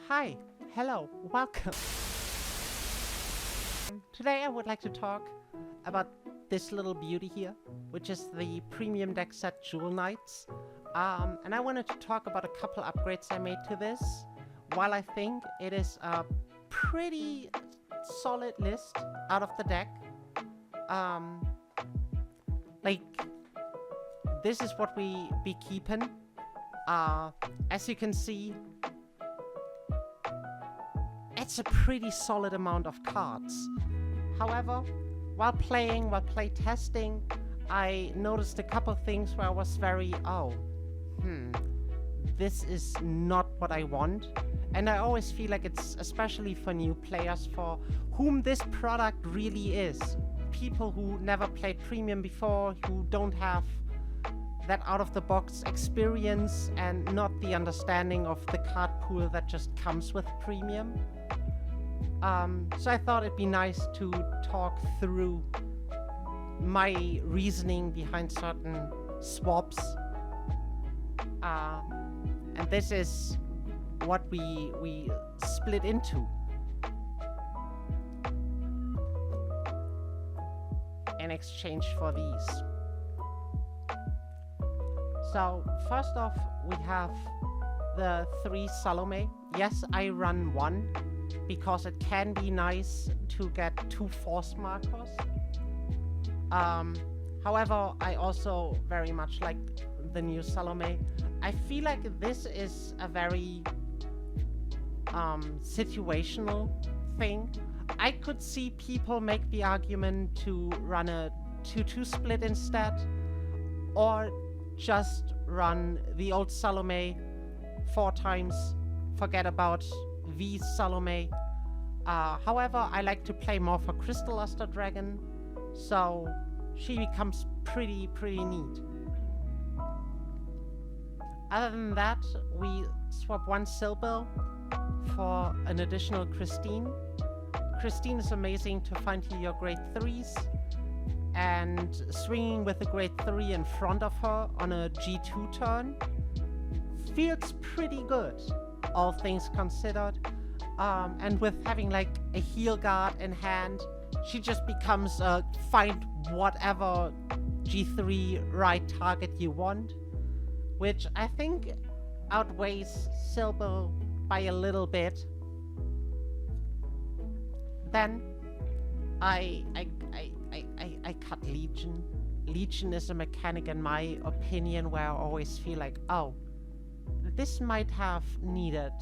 Hi, hello, welcome. Today I would like to talk about this little beauty here, which is the premium Deckset Jewel Knights. And I wanted to talk about a couple upgrades I made to this. While I think it is a pretty solid list out of the deck, like, this is what we be keeping. As you can see, it's a pretty solid amount of cards. However, while play testing, I noticed a couple things where I was very, this is not what I want. And I always feel like it's especially for new players for whom this product really is. People who never played premium before, who don't have that out-of-the-box experience and not the understanding of the card pool that just comes with premium. So I thought it'd be nice to talk through my reasoning behind certain swaps. And this is what we split into. In exchange for these. So, first off, we have the 3 Salome. Yes, I run 1, because it can be nice to get 2 force markers. However, I also very much like the new Salome. I feel like this is a very situational thing. I could see people make the argument to run a 2-2 split instead, or just run the old Salome 4 times, forget about V Salome. However, I like to play more for Crystal Luster Dragon, so she becomes pretty neat. Other than that, we swap 1 Silbil for an additional Christine. Christine is amazing to find you your grade 3s, and swinging with a grade 3 in front of her on a G2 turn feels pretty good, all things considered. And with having like a heal guard in hand, she just becomes a find whatever G3 right target you want, which I think outweighs Silbil by a little bit. Then I cut Legion. Legion is a mechanic, in my opinion, where I always feel like, oh, this might have needed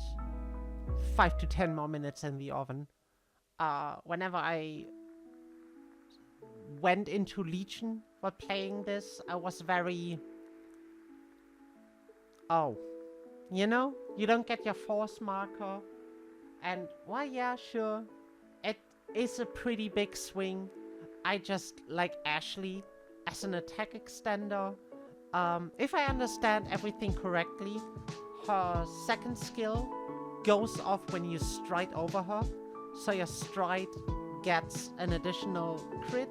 5 to 10 more minutes in the oven. Whenever I went into Legion while playing this, I was very, you know, you don't get your force marker, and well, yeah, sure, it is a pretty big swing. I just like Ashley as an attack extender. If I understand everything correctly, her second skill goes off when you stride over her, so your stride gets an additional crit.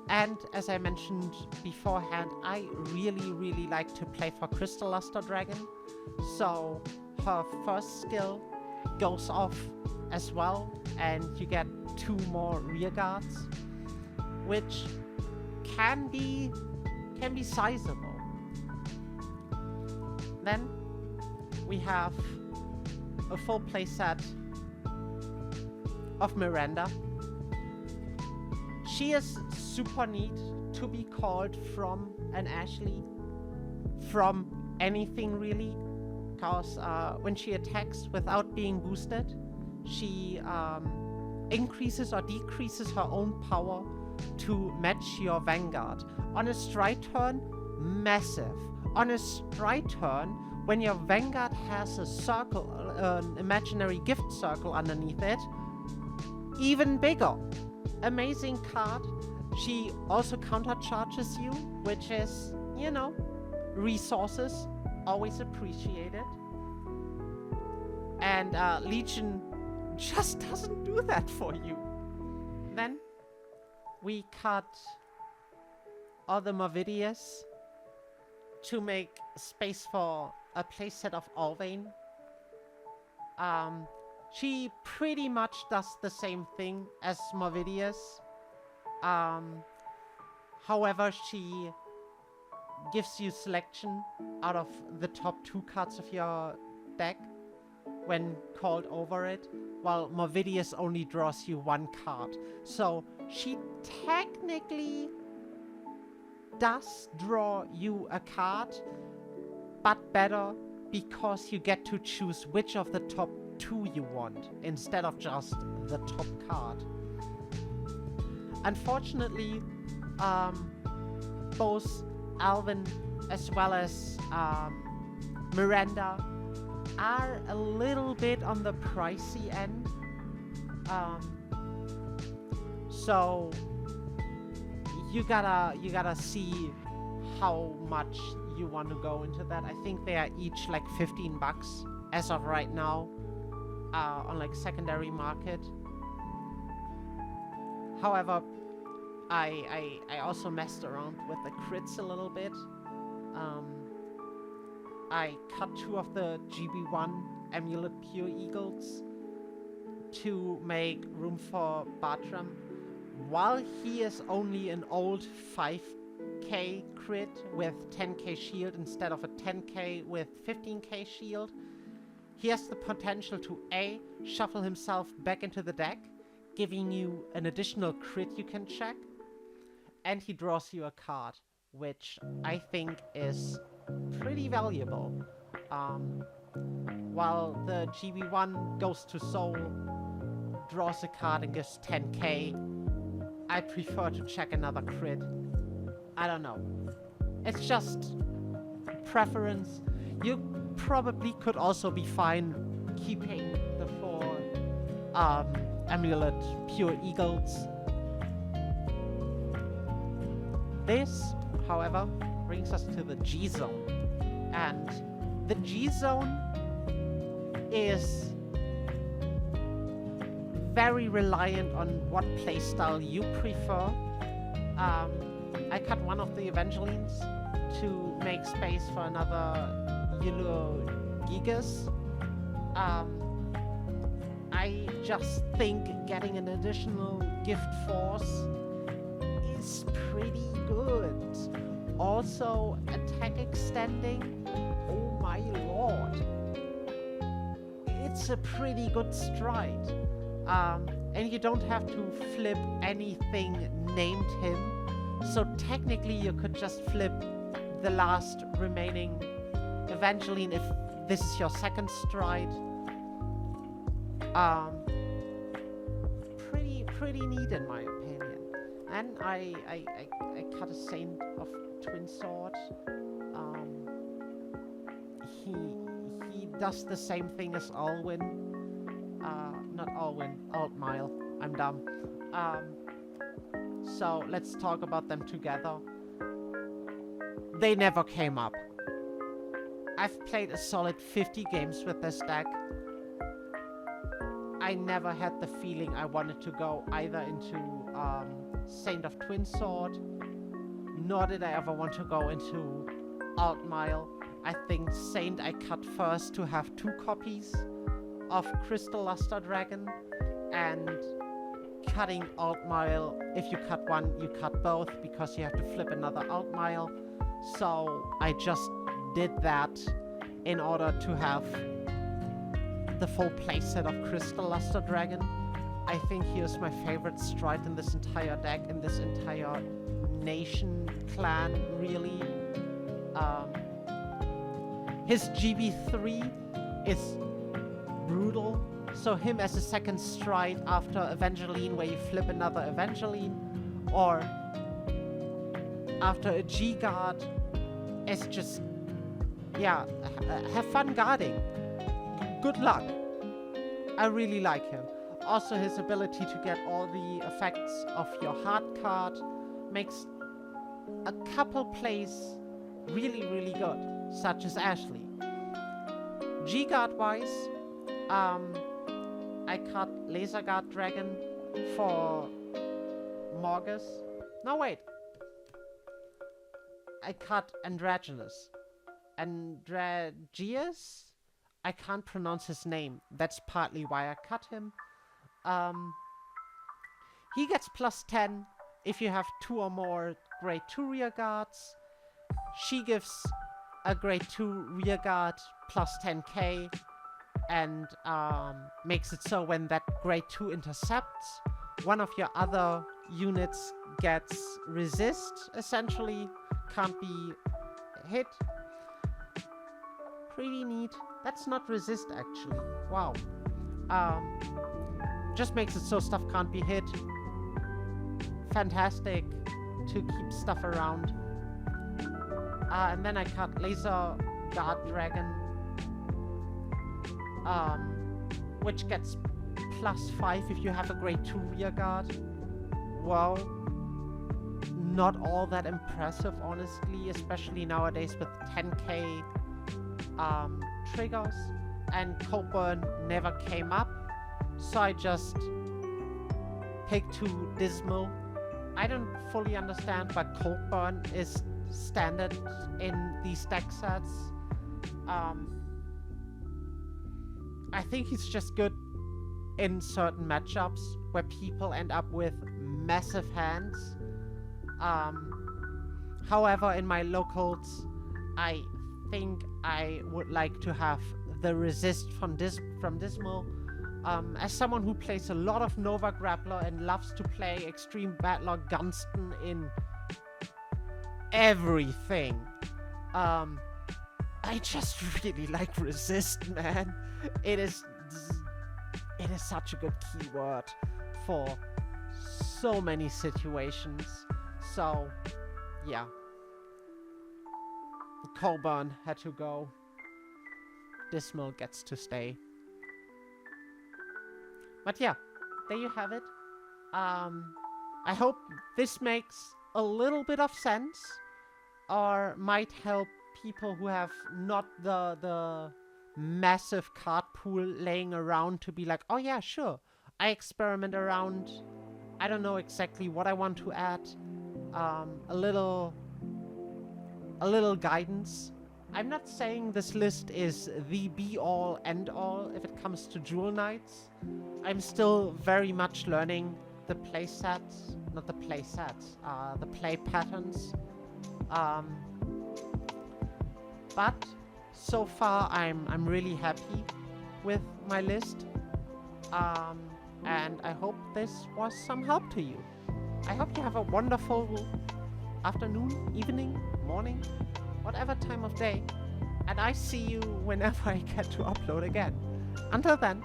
And as I mentioned beforehand, I really like to play for Crystal Luster Dragon, so her first skill goes off as well, and you get 2 more rear guards, which can be sizable. Then we have a full playset of Miranda. She is super neat to be called from an Ashley, from anything really, because when she attacks without being boosted, she increases or decreases her own power to match your Vanguard. On a stride turn, massive. On a stride turn, when your Vanguard has a circle, an imaginary gift circle underneath it, even bigger. Amazing card. She also countercharges you, which is, you know, resources, always appreciated. And Legion just doesn't do that for you. Then we cut other Movidius to make space for a playset of Alvain. She pretty much does the same thing as Morvidius. However, she gives you selection out of the top 2 cards of your deck when called over it, while Morvidius only draws you 1 card. So she technically does draw you a card, but better because you get to choose which of the top 2 you want, instead of just the top card. Unfortunately, both Alvin as well as Miranda are a little bit on the pricey end. So you gotta see how much you want to go into that. I think they are each like $15 as of right now on like secondary market. However, I also messed around with the crits a little bit. I cut 2 of the GB1 Amulet Pure Eagles to make room for Bartram. While he is only an old 5k crit with 10k shield instead of a 10k with 15k shield, he has the potential to A, shuffle himself back into the deck, giving you an additional crit you can check, and he draws you a card, which I think is pretty valuable. While the GB1 goes to Soul, draws a card and gives 10k, I prefer to check another crit. I don't know. It's just preference. You probably could also be fine keeping the 4 Amulet Pure Eagles. This, however, brings us to the G-Zone. And the G-Zone is very reliant on what playstyle you prefer. I cut one of the Evangelines to make space for another Yellow Gigas. I just think getting an additional gift force is pretty good. Also, attack extending, oh my lord. It's a pretty good stride. And you don't have to flip anything named him. So technically you could just flip the last remaining Evangeline if this is your second stride. Pretty neat in my opinion. And I cut a Saint of Twin Sword. He does the same thing as Alwyn. Not Alwyn, Altmile. I'm dumb. So let's talk about them together. They never came up. I've played a solid 50 games with this deck. I never had the feeling I wanted to go either into Saint of Twin Sword, nor did I ever want to go into Altmile. I think Saint I cut first to have 2 copies of Crystal Luster Dragon, and cutting Altmile, if you cut one, you cut both, because you have to flip another Altmile. So I just did that in order to have the full playset of Crystal Luster Dragon. I think he is my favorite stride in this entire deck, in this entire nation clan, really. His GB3 is brutal, so him as a second stride after Evangeline, where you flip another Evangeline, or after a G-Guard, is just, yeah, have fun guarding. Good luck. I really like him. Also, his ability to get all the effects of your hard card makes a couple plays really, really good, such as Ashley. G-Guard wise, I cut Laser Guard Dragon for Morgus. No, wait. I cut Androgynous. Androgeus? I can't pronounce his name. That's partly why I cut him. He gets plus 10 if you have 2 or more grade 2 rear guards. She gives a grade 2 rear guard plus 10k and makes it so when that grade 2 intercepts, one of your other units gets resist, essentially. Can't be hit. Pretty neat. That's not resist, actually. Wow. Just makes it so stuff can't be hit. Fantastic to keep stuff around. And then I cut Laser Guard Dragon, which gets plus 5 if you have a grade 2 rear guard. Well, not all that impressive, honestly, especially nowadays with 10k triggers, and Cold Burn never came up, so I just picked 2 Dismal. I don't fully understand, but Cold Burn is standard in these deck sets. I think he's just good in certain matchups where people end up with massive hands. However, in my locals, I think I would like to have the resist from Dismal. As someone who plays a lot of Nova Grappler and loves to play Extreme Battler Gunston in everything, I just really like resist, man. It is such a good keyword for so many situations. So, yeah. Colburn had to go. Dismal gets to stay. But yeah, there you have it. I hope this makes a little bit of sense, or might help people who have not the massive card pool laying around to be like, oh yeah, sure, I experiment around. I don't know exactly what I want to add. A little guidance. I'm not saying this list is the be-all, end-all if it comes to Jewel Knights. I'm still very much learning the play sets, not the play sets, the play patterns. But so far, I'm really happy with my list, and I hope this was some help to you. I hope you have a wonderful afternoon, evening, morning, whatever time of day, and I see you whenever I get to upload again. Until then,